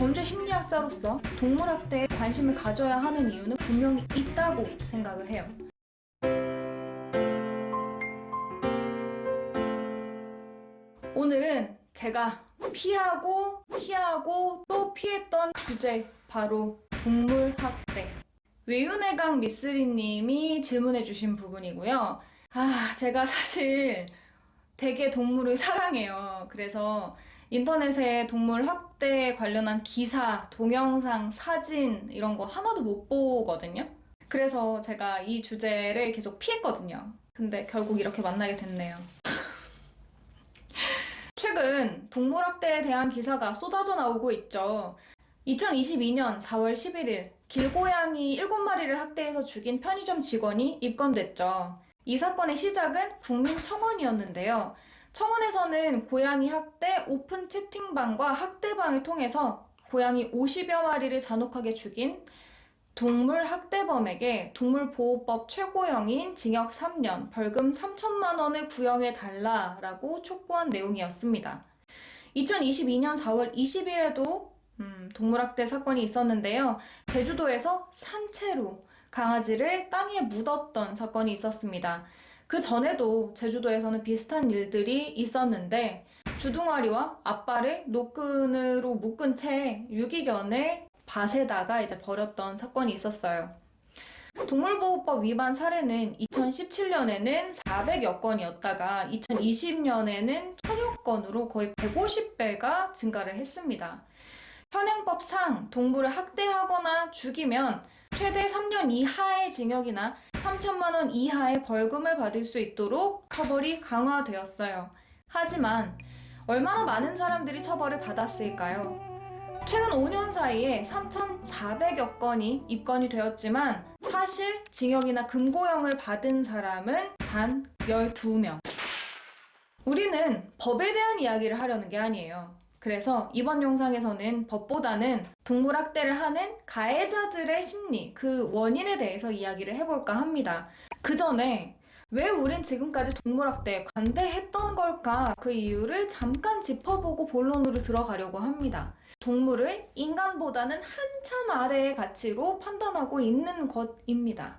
범죄 심리학자로서 동물학대에 관심을 가져야 하는 이유는 분명히 있다고 생각을 해요. 오늘은 제가 피하고 또 피했던 주제, 바로 동물학대. 외윤회강 미쓰리님이 질문해주신 부분이고요. 제가 사실 되게 동물을 사랑해요. 그래서 인터넷에 동물 학대 관련한 기사, 동영상, 사진 이런 거 하나도 못 보거든요. 그래서 제가 이 주제를 계속 피했거든요. 근데 결국 이렇게 만나게 됐네요. 최근 동물학대에 대한 기사가 쏟아져 나오고 있죠. 2022년 4월 11일 길고양이 7마리를 학대해서 죽인 편의점 직원이 입건됐죠. 이 사건의 시작은 국민청원이었는데요. 청원에서는 고양이 학대 오픈 채팅방과 학대방을 통해서 고양이 50여 마리를 잔혹하게 죽인 동물 학대범에게 동물보호법 최고형인 징역 3년, 벌금 3천만 원을 구형해 달라라고 촉구한 내용이었습니다. 2022년 4월 20일에도 동물학대 사건이 있었는데요. 제주도에서 산채로 강아지를 땅에 묻었던 사건이 있었습니다. 그 전에도 제주도에서는 비슷한 일들이 있었는데 주둥아리와 앞발을 노끈으로 묶은 채 유기견을 밭에다가 이제 버렸던 사건이 있었어요. 동물보호법 위반 사례는 2017년에는 400여 건이었다가 2020년에는 1000여 건으로 거의 150배가 증가를 했습니다. 현행법상 동물을 학대하거나 죽이면 최대 3년 이하의 징역이나 3천만 원 이하의 벌금을 받을 수 있도록 처벌이 강화되었어요. 하지만 얼마나 많은 사람들이 처벌을 받았을까요? 최근 5년 사이에 3,400여 건이 입건이 되었지만 사실 징역이나 금고형을 받은 사람은 단 12명. 우리는 법에 대한 이야기를 하려는 게 아니에요. 그래서 이번 영상에서는 법보다는 동물학대를 하는 가해자들의 심리, 그 원인에 대해서 이야기를 해볼까 합니다. 그 전에 왜 우린 지금까지 동물학대에 관대했던 걸까? 그 이유를 잠깐 짚어보고 본론으로 들어가려고 합니다. 동물을 인간보다는 한참 아래의 가치로 판단하고 있는 것입니다.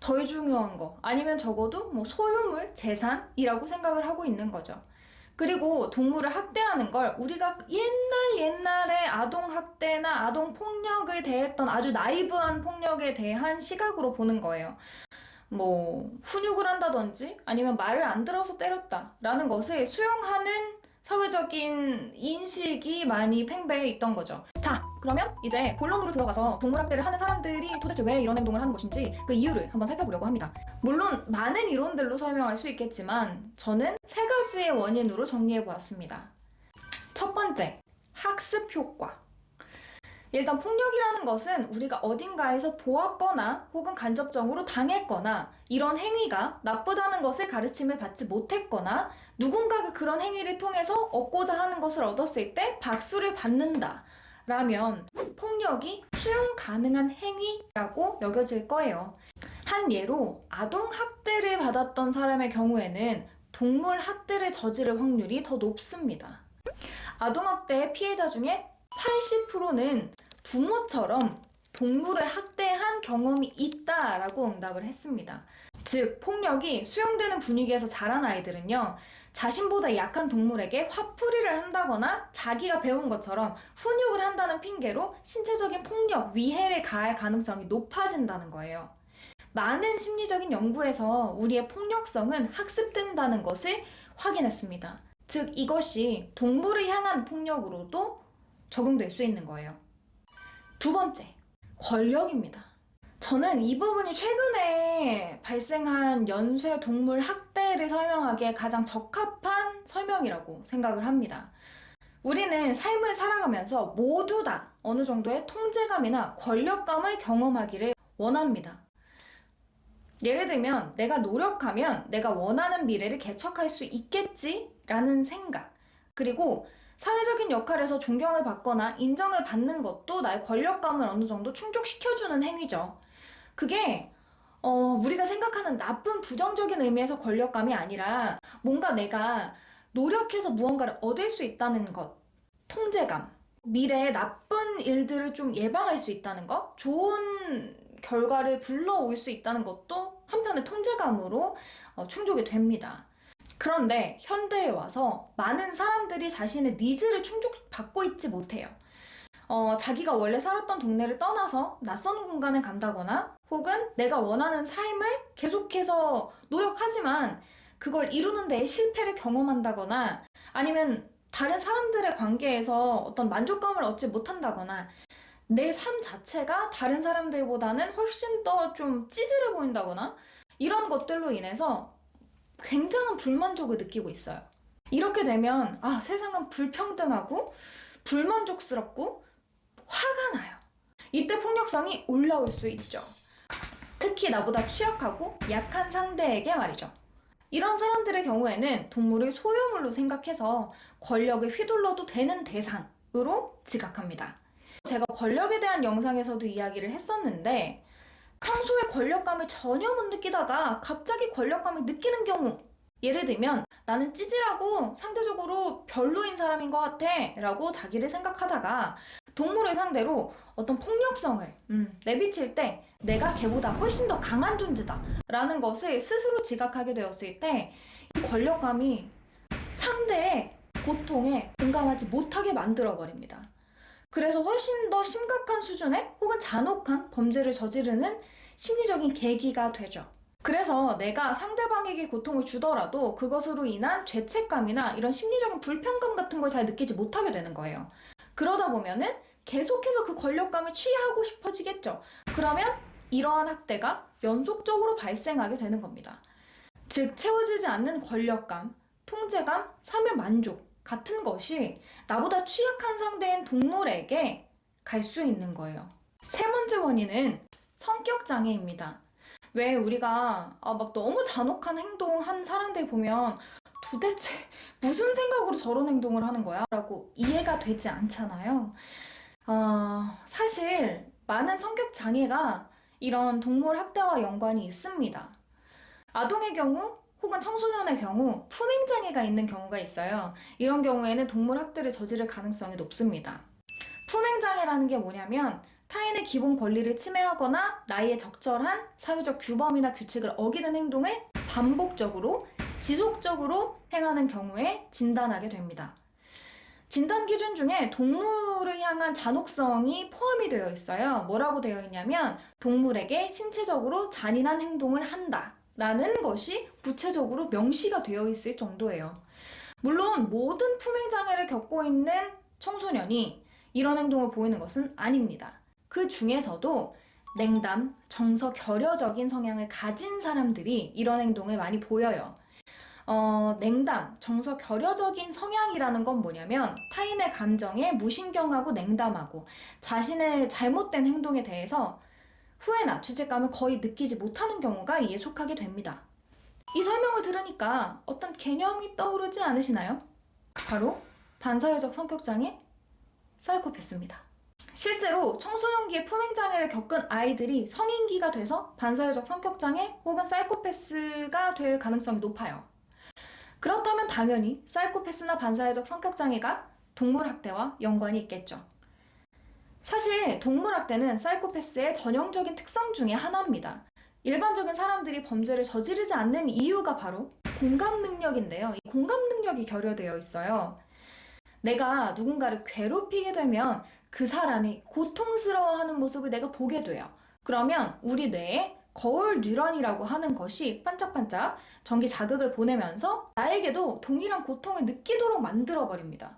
덜 중요한 거, 아니면 적어도 소유물, 재산이라고 생각을 하고 있는 거죠. 그리고 동물을 학대하는 걸 우리가 옛날에 아동학대나 아동폭력을 대했던 아주 나이브한 폭력에 대한 시각으로 보는 거예요. 훈육을 한다든지 아니면 말을 안 들어서 때렸다라는 것을 수용하는 사회적인 인식이 많이 팽배해 있던 거죠. 자, 그러면 이제 본론으로 들어가서 동물학대를 하는 사람들이 도대체 왜 이런 행동을 하는 것인지 그 이유를 한번 살펴보려고 합니다. 물론 많은 이론들로 설명할 수 있겠지만 저는 3가지의 원인으로 정리해 보았습니다. 첫 번째, 학습 효과. 일단 폭력이라는 것은 우리가 어딘가에서 보았거나 혹은 간접적으로 당했거나 이런 행위가 나쁘다는 것을 가르침을 받지 못했거나 누군가가 그런 행위를 통해서 얻고자 하는 것을 얻었을 때 박수를 받는다 라면 폭력이 수용 가능한 행위라고 여겨질 거예요. 한 예로 아동학대를 받았던 사람의 경우에는 동물학대를 저지를 확률이 더 높습니다. 아동학대의 피해자 중에 80%는 부모처럼 동물을 학대한 경험이 있다라고 응답을 했습니다. 즉, 폭력이 수용되는 분위기에서 자란 아이들은요, 자신보다 약한 동물에게 화풀이를 한다거나 자기가 배운 것처럼 훈육을 한다는 핑계로 신체적인 폭력, 위해를 가할 가능성이 높아진다는 거예요. 많은 심리적인 연구에서 우리의 폭력성은 학습된다는 것을 확인했습니다. 즉, 이것이 동물을 향한 폭력으로도 적용될 수 있는 거예요. 두 번째, 권력입니다. 저는 이 부분이 최근에 발생한 연쇄 동물 학대를 설명하기에 가장 적합한 설명이라고 생각을 합니다. 우리는 삶을 살아가면서 모두 다 어느 정도의 통제감이나 권력감을 경험하기를 원합니다. 예를 들면 내가 노력하면 내가 원하는 미래를 개척할 수 있겠지라는 생각, 그리고 사회적인 역할에서 존경을 받거나 인정을 받는 것도 나의 권력감을 어느 정도 충족시켜주는 행위죠. 그게 우리가 생각하는 나쁜 부정적인 의미에서 권력감이 아니라 뭔가 내가 노력해서 무언가를 얻을 수 있다는 것, 통제감, 미래에 나쁜 일들을 좀 예방할 수 있다는 것, 좋은 결과를 불러올 수 있다는 것도 한편의 통제감으로 충족이 됩니다. 그런데 현대에 와서 많은 사람들이 자신의 니즈를 충족받고 있지 못해요. 자기가 원래 살았던 동네를 떠나서 낯선 공간에 간다거나 혹은 내가 원하는 삶을 계속해서 노력하지만 그걸 이루는 데에 실패를 경험한다거나 아니면 다른 사람들의 관계에서 어떤 만족감을 얻지 못한다거나 내 삶 자체가 다른 사람들보다는 훨씬 더 좀 찌질해 보인다거나 이런 것들로 인해서 굉장한 불만족을 느끼고 있어요. 이렇게 되면 세상은 불평등하고 불만족스럽고 화가 나요. 이때 폭력성이 올라올 수 있죠. 특히 나보다 취약하고 약한 상대에게 말이죠. 이런 사람들의 경우에는 동물을 소유물로 생각해서 권력을 휘둘러도 되는 대상으로 지각합니다. 제가 권력에 대한 영상에서도 이야기를 했었는데 평소에 권력감을 전혀 못 느끼다가 갑자기 권력감을 느끼는 경우, 예를 들면 나는 찌질하고 상대적으로 별로인 사람인 것 같아 라고 자기를 생각하다가 동물을 상대로 어떤 폭력성을 내비칠 때 내가 걔보다 훨씬 더 강한 존재다 라는 것을 스스로 지각하게 되었을 때 이 권력감이 상대의 고통에 공감하지 못하게 만들어버립니다. 그래서 훨씬 더 심각한 수준의 혹은 잔혹한 범죄를 저지르는 심리적인 계기가 되죠. 그래서 내가 상대방에게 고통을 주더라도 그것으로 인한 죄책감이나 이런 심리적인 불편감 같은 걸 잘 느끼지 못하게 되는 거예요. 그러다 보면은 계속해서 그 권력감을 취하고 싶어지겠죠. 그러면 이러한 학대가 연속적으로 발생하게 되는 겁니다. 즉, 채워지지 않는 권력감, 통제감, 삶의 만족 같은 것이 나보다 취약한 상대인 동물에게 갈 수 있는 거예요. 세 번째 원인은 성격장애입니다. 왜 우리가 막 너무 잔혹한 행동한 사람들 보면 도대체 무슨 생각으로 저런 행동을 하는 거야? 라고 이해가 되지 않잖아요. 사실 많은 성격장애가 이런 동물 학대와 연관이 있습니다. 아동의 경우 혹은 청소년의 경우 품행장애가 있는 경우가 있어요. 이런 경우에는 동물 학대를 저지를 가능성이 높습니다. 품행장애라는 게 뭐냐면 타인의 기본 권리를 침해하거나 나이에 적절한 사회적 규범이나 규칙을 어기는 행동을 반복적으로, 지속적으로 행하는 경우에 진단하게 됩니다. 진단 기준 중에 동물을 향한 잔혹성이 포함이 되어 있어요. 뭐라고 되어 있냐면 동물에게 신체적으로 잔인한 행동을 한다 라는 것이 구체적으로 명시가 되어 있을 정도예요. 물론 모든 품행장애를 겪고 있는 청소년이 이런 행동을 보이는 것은 아닙니다. 그 중에서도 냉담, 정서 결여적인 성향을 가진 사람들이 이런 행동을 많이 보여요. 냉담, 정서 결여적인 성향이라는 건 뭐냐면 타인의 감정에 무신경하고 냉담하고 자신의 잘못된 행동에 대해서 후회나 죄책감을 거의 느끼지 못하는 경우가 이에 속하게 됩니다. 이 설명을 들으니까 어떤 개념이 떠오르지 않으시나요? 바로 반사회적 성격장애, 사이코패스입니다. 실제로 청소년기에 품행장애를 겪은 아이들이 성인기가 돼서 반사회적 성격장애 혹은 사이코패스가 될 가능성이 높아요. 그렇다면 당연히 사이코패스나 반사회적 성격장애가 동물학대와 연관이 있겠죠. 사실 동물학대는 사이코패스의 전형적인 특성 중에 하나입니다. 일반적인 사람들이 범죄를 저지르지 않는 이유가 바로 공감 능력인데요. 이 공감 능력이 결여되어 있어요. 내가 누군가를 괴롭히게 되면 그 사람이 고통스러워하는 모습을 내가 보게 돼요. 그러면 우리 뇌에 거울 뉴런이라고 하는 것이 반짝반짝 전기 자극을 보내면서 나에게도 동일한 고통을 느끼도록 만들어버립니다.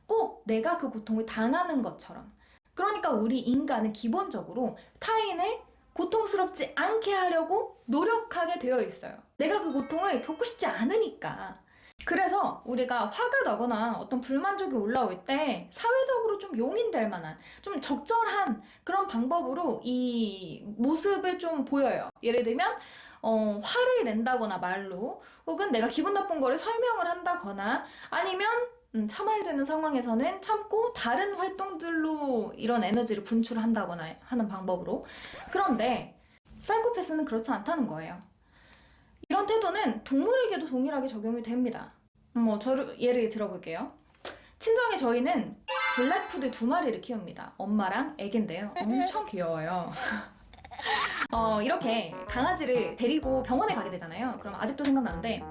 꼭 내가 그 고통을 당하는 것처럼. 그러니까 우리 인간은 기본적으로 타인을 고통스럽지 않게 하려고 노력하게 되어 있어요. 내가 그 고통을 겪고 싶지 않으니까. 그래서 우리가 화가 나거나 어떤 불만족이 올라올 때 사회적으로 좀 용인될 만한 좀 적절한 그런 방법으로 이 모습을 좀 보여요. 예를 들면 화를 낸다거나 말로 혹은 내가 기분 나쁜 거를 설명을 한다거나 아니면 참아야 되는 상황에서는 참고 다른 활동들로 이런 에너지를 분출한다거나 하는 방법으로. 그런데 사이코패스는 그렇지 않다는 거예요. 이런 태도는 동물에게도 동일하게 적용이 됩니다. 예를 들어볼게요. 친정에 저희는 블랙푸드 2마리를 키웁니다. 엄마랑 애기인데요. 엄청 귀여워요. 이렇게 강아지를 데리고 병원에 가게 되잖아요. 그럼 아직도 생각나는데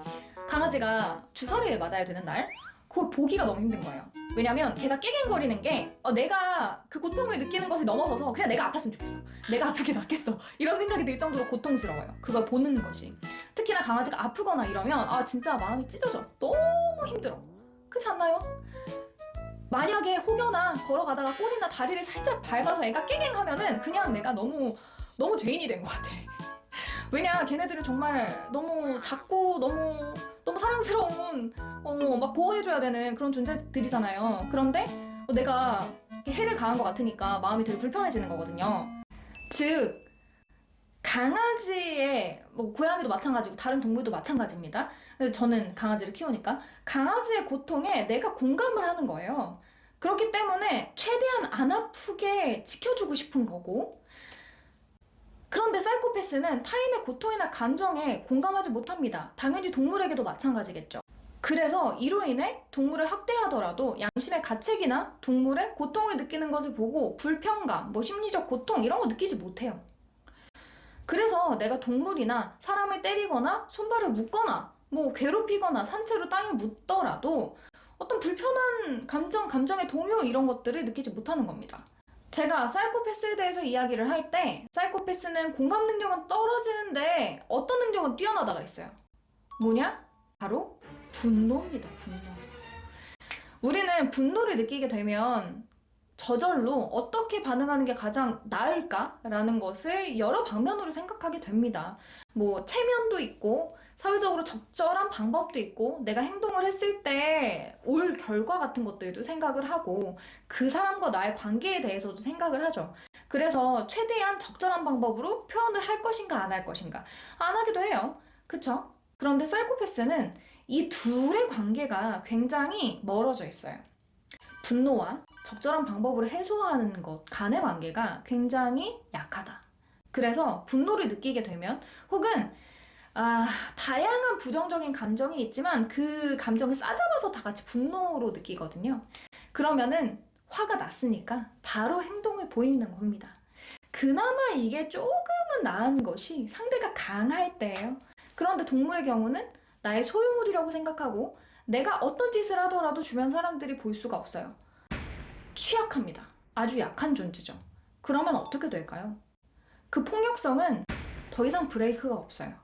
강아지가 주사를 맞아야 되는 날 그걸 보기가 너무 힘든 거예요. 왜냐면 걔가 깨갱거리는 게 내가 그 고통을 느끼는 것을 넘어서서 그냥 내가 아팠으면 좋겠어. 내가 아프게 낫겠어. 이런 생각이 들 정도로 고통스러워요. 그걸 보는 것이. 특히나 강아지가 아프거나 이러면 진짜 마음이 찢어져. 너무 힘들어. 그렇지 않나요? 만약에 혹여나 걸어가다가 꼬리나 다리를 살짝 밟아서 애가 깨갱하면은 그냥 내가 너무 죄인이 된 것 같아. 왜냐 걔네들은 정말 너무 작고 너무 사랑스러운 막 보호해줘야 되는 그런 존재들이잖아요. 그런데 내가 해를 가한 것 같으니까 마음이 되게 불편해지는 거거든요. 즉 강아지의 고양이도 마찬가지고 다른 동물도 마찬가지입니다. 저는 강아지를 키우니까 강아지의 고통에 내가 공감을 하는 거예요. 그렇기 때문에 최대한 안 아프게 지켜주고 싶은 거고, 그런데 사이코패스는 타인의 고통이나 감정에 공감하지 못합니다. 당연히 동물에게도 마찬가지겠죠. 그래서 이로 인해 동물을 학대하더라도 양심의 가책이나 동물의 고통을 느끼는 것을 보고 불편감, 심리적 고통 이런 거 느끼지 못해요. 그래서 내가 동물이나 사람을 때리거나 손발을 묶거나 괴롭히거나 산채로 땅에 묻더라도 어떤 불편한 감정의 동요 이런 것들을 느끼지 못하는 겁니다. 제가 사이코패스에 대해서 이야기를 할 때 사이코패스는 공감 능력은 떨어지는데 어떤 능력은 뛰어나다 그랬어요. 뭐냐? 바로 분노입니다. 분노. 우리는 분노를 느끼게 되면 저절로 어떻게 반응하는 게 가장 나을까라는 것을 여러 방면으로 생각하게 됩니다. 체면도 있고 사회적으로 적절한 방법도 있고 내가 행동을 했을 때 올 결과 같은 것들도 생각을 하고 그 사람과 나의 관계에 대해서도 생각을 하죠. 그래서 최대한 적절한 방법으로 표현을 할 것인가 안 할 것인가 안 하기도 해요. 그쵸? 그런데 사이코패스는 이 둘의 관계가 굉장히 멀어져 있어요. 분노와 적절한 방법으로 해소하는 것 간의 관계가 굉장히 약하다. 그래서 분노를 느끼게 되면 혹은 다양한 부정적인 감정이 있지만 그 감정을 싸잡아서 다 같이 분노로 느끼거든요. 그러면은 화가 났으니까 바로 행동을 보이는 겁니다. 그나마 이게 조금은 나은 것이 상대가 강할 때예요. 그런데 동물의 경우는 나의 소유물이라고 생각하고 내가 어떤 짓을 하더라도 주변 사람들이 볼 수가 없어요. 취약합니다. 아주 약한 존재죠. 그러면 어떻게 될까요? 그 폭력성은 더 이상 브레이크가 없어요.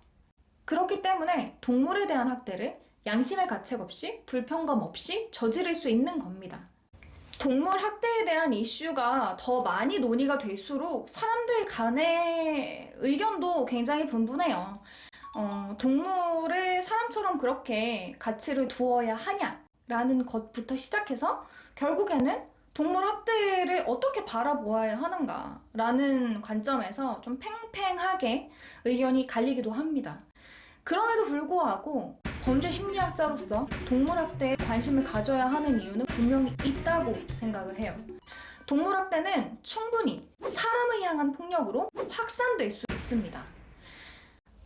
그렇기 때문에 동물에 대한 학대를 양심의 가책 없이 불편감 없이 저지를 수 있는 겁니다. 동물 학대에 대한 이슈가 더 많이 논의가 될수록 사람들 간의 의견도 굉장히 분분해요. 동물을 사람처럼 그렇게 가치를 두어야 하냐라는 것부터 시작해서 결국에는 동물 학대를 어떻게 바라보아야 하는가라는 관점에서 좀 팽팽하게 의견이 갈리기도 합니다. 그럼에도 불구하고 범죄 심리학자로서 동물 학대에 관심을 가져야 하는 이유는 분명히 있다고 생각을 해요. 동물 학대는 충분히 사람을 향한 폭력으로 확산될 수 있습니다.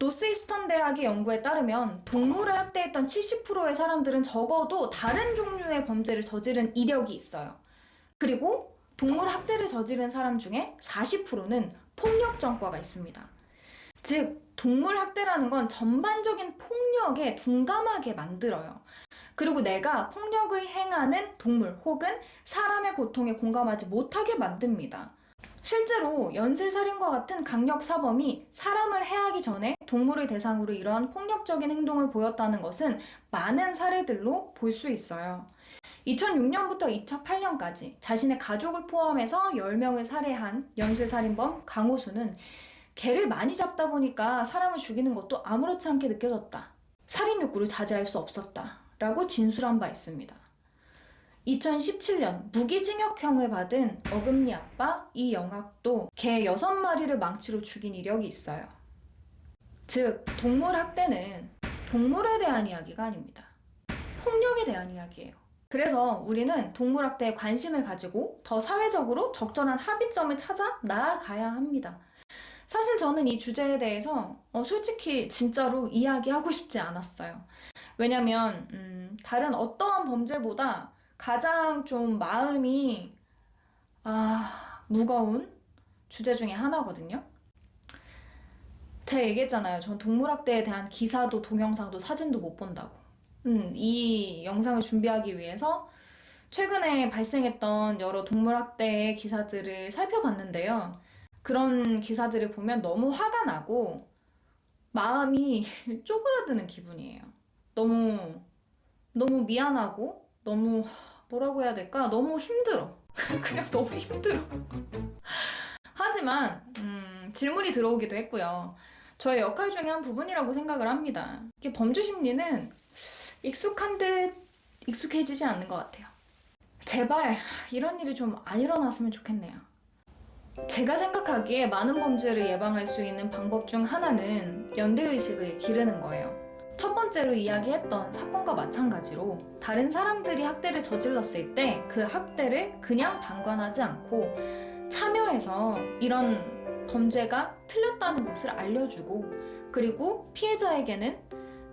노스이스턴 대학의 연구에 따르면 동물을 학대했던 70%의 사람들은 적어도 다른 종류의 범죄를 저지른 이력이 있어요. 그리고 동물 학대를 저지른 사람 중에 40%는 폭력 전과가 있습니다. 즉, 동물 학대라는 건 전반적인 폭력에 둔감하게 만들어요. 그리고 내가 폭력을 행하는 동물 혹은 사람의 고통에 공감하지 못하게 만듭니다. 실제로 연쇄살인과 같은 강력사범이 사람을 해하기 전에 동물을 대상으로 이러한 폭력적인 행동을 보였다는 것은 많은 사례들로 볼 수 있어요. 2006년부터 2008년까지 자신의 가족을 포함해서 10명을 살해한 연쇄살인범 강호수는 개를 많이 잡다 보니까 사람을 죽이는 것도 아무렇지 않게 느껴졌다. 살인 욕구를 자제할 수 없었다. 라고 진술한 바 있습니다. 2017년 무기징역형을 받은 어금니 아빠 이영학도 개 6마리를 망치로 죽인 이력이 있어요. 즉, 동물 학대는 동물에 대한 이야기가 아닙니다. 폭력에 대한 이야기예요. 그래서 우리는 동물 학대에 관심을 가지고 더 사회적으로 적절한 합의점을 찾아 나아가야 합니다. 사실 저는 이 주제에 대해서 솔직히 진짜로 이야기하고 싶지 않았어요. 왜냐면 다른 어떠한 범죄보다 가장 좀 마음이 무거운 주제 중에 하나거든요. 제가 얘기했잖아요. 전 동물학대에 대한 기사도 동영상도 사진도 못 본다고. 이 영상을 준비하기 위해서 최근에 발생했던 여러 동물학대의 기사들을 살펴봤는데요. 그런 기사들을 보면 너무 화가 나고 마음이 쪼그라드는 기분이에요. 너무 미안하고 너무 뭐라고 해야 될까? 너무 힘들어. 그냥 너무 힘들어. 하지만 질문이 들어오기도 했고요. 저의 역할 중에 한 부분이라고 생각을 합니다. 이게 범죄 심리는 익숙한 듯 익숙해지지 않는 것 같아요. 제발 이런 일이 좀 안 일어났으면 좋겠네요. 제가 생각하기에 많은 범죄를 예방할 수 있는 방법 중 하나는 연대의식을 기르는 거예요. 첫 번째로 이야기했던 사건과 마찬가지로 다른 사람들이 학대를 저질렀을 때 그 학대를 그냥 방관하지 않고 참여해서 이런 범죄가 틀렸다는 것을 알려주고, 그리고 피해자에게는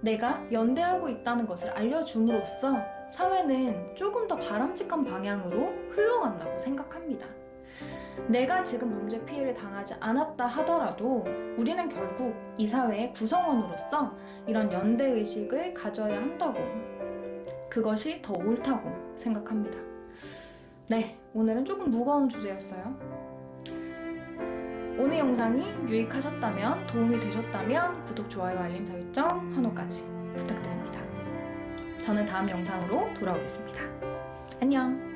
내가 연대하고 있다는 것을 알려줌으로써 사회는 조금 더 바람직한 방향으로 흘러간다고 생각합니다. 내가 지금 범죄 피해를 당하지 않았다 하더라도 우리는 결국 이 사회의 구성원으로서 이런 연대의식을 가져야 한다고, 그것이 더 옳다고 생각합니다. 네, 오늘은 조금 무거운 주제였어요. 오늘 영상이 유익하셨다면, 도움이 되셨다면 구독, 좋아요, 알림 설정, 환호까지 부탁드립니다. 저는 다음 영상으로 돌아오겠습니다. 안녕!